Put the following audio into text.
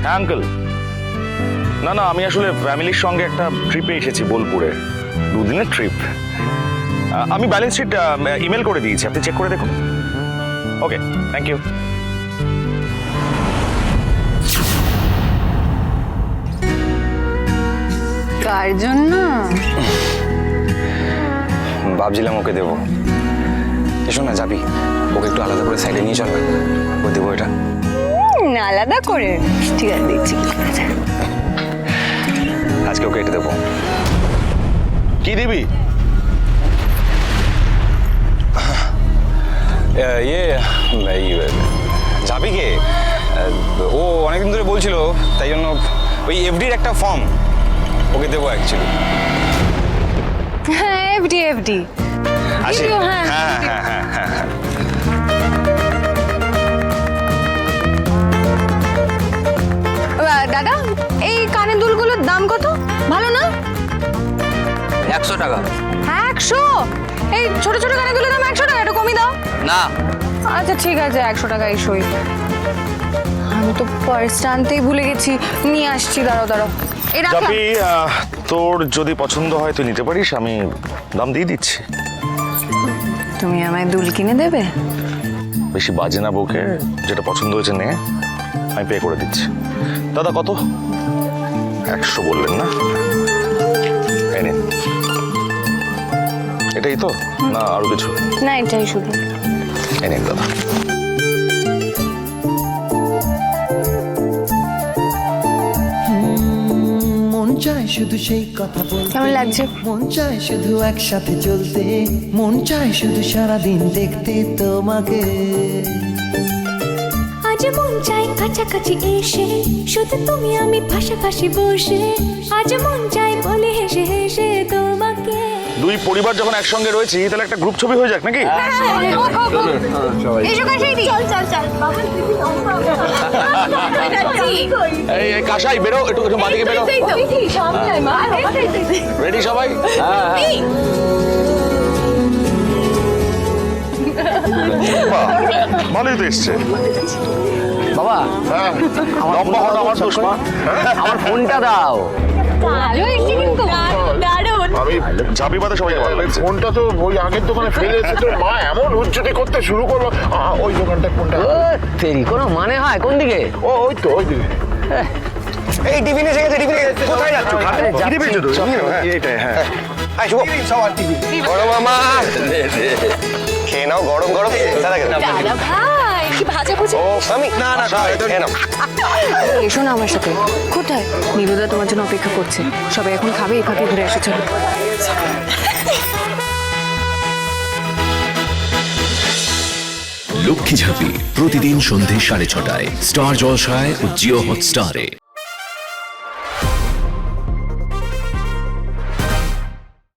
হ্যাঁ আঙ্কেল, না না আমি আসলে ফ্যামিলির সঙ্গে একটা ট্রিপে এসেছি বোলপুরে, 2 দিনের ট্রিপ। আমি ব্যালেন্স শিট ইমেল করে দিয়েছি, আপনি চেক করে দেখুন। ওকে, থ্যাংক ইউ। কার জন্য? ভাবছিলাম ওকে দেবো। এসো না, যাবি, ওকে একটু আলাদা করে সাইডে নিয়ে চল না, ও দেবো এটা। আলাদা করে? ঠিক আছে, দিচ্ছি। আজকে ওকে এটা দেবো। কি দিবি? যাবি কে? ও অনেকদিন ধরে বলছিল, তাই জন্য ওই এফডির একটা ফর্ম ওকে দেবো অ্যাকচুয়ালি। হ্যাঁ, এফডি। আসি। হ্যাঁ হ্যাঁ হ্যাঁ হ্যাঁ হ্যাঁ হ্যাঁ। দাদা, এই কানের দুলগুলোর দাম কত? ভালো না? 100 টাকা। 100? এই ছোট ছোট কানের দুলের দাম 100 টাকা, একটু কমই দাও। না, আচ্ছা ঠিক আছে, 100 টাকা এই সই। আমি তো পার্সটা আনতেই ভুলে গেছি, নিয়ে আসছি। দাঁড়াও, এই রাখলাম। জাপি, তোর যদি পছন্দ হয় তুই নিতে পারিস, আমি দাম দিয়ে দিচ্ছি। তুমি আমায় দুল কিনে দেবে? বেশি বাজে না বউকে, যেটা পছন্দ হয়েছে নে, আমি পে করে দিচ্ছি। দাদা কত? 100 বললেন না? এই নিন। এটাই তো, না আরো কিছু? না, এটাই শুধু। এই নিন দাদা। মন চায় শুধু সেই কথা বলতে, কেমন লাগছে? মন চায় শুধু একসাথে চলতে, মন চায় শুধু সারাদিন দেখতে তোমাকে। আজ মন চাই কাছাকাছি এসে, শুধু তুমি আমি পাশাপাশি বসে, আজ মন চাই বলে হেসে হেসে তোমাকে। দুই পরিবার যখন একসঙ্গে রয়েছি তাহলে একটা গ্রুপ ছবি হয়ে যাক নাকি? এই কাশাই বেরো, একটু বাদিকে বেরো। রেডি সবাই? বাহ, ভালোই তো এসছে। বাবা হ্যাঁ, লম্বা হলো আমার চশমা। আমার ফোনটা দাও। আমি ঝাঁপি বাদে সবাইকে ভালো লাগছে। ফোনটা তো ওই আগের দোকানে ফেলে এসে তোর মা এমন হুজ্জুতি করতে শুরু করলো। ওই দোকানটা কোনটা? তেরি কোনো মানে হয়? কোন দিকে? ওই তো ওই দিকে। এই টিফিন এসে গেছে, টিফিন কোথায় যাচ্ছ? এইটাই, হ্যাঁ। বড় মামা খেয়ে নাও, গরম গরম। ভাই, কি ভাজা ভুজি। ও আমি না না খেয়ে নাও। এসো না আমার সাথে। কোথায়? নীলুদা তোমার জন্য অপেক্ষা করছে। সবাই এখন খাবে, এই ফাঁকে ঘুরে এসেছো। লক্ষ্মী ঝাঁপি প্রতিদিন সন্ধে 6:30টায় স্টার জলসায় ও জিও হটস্টারে।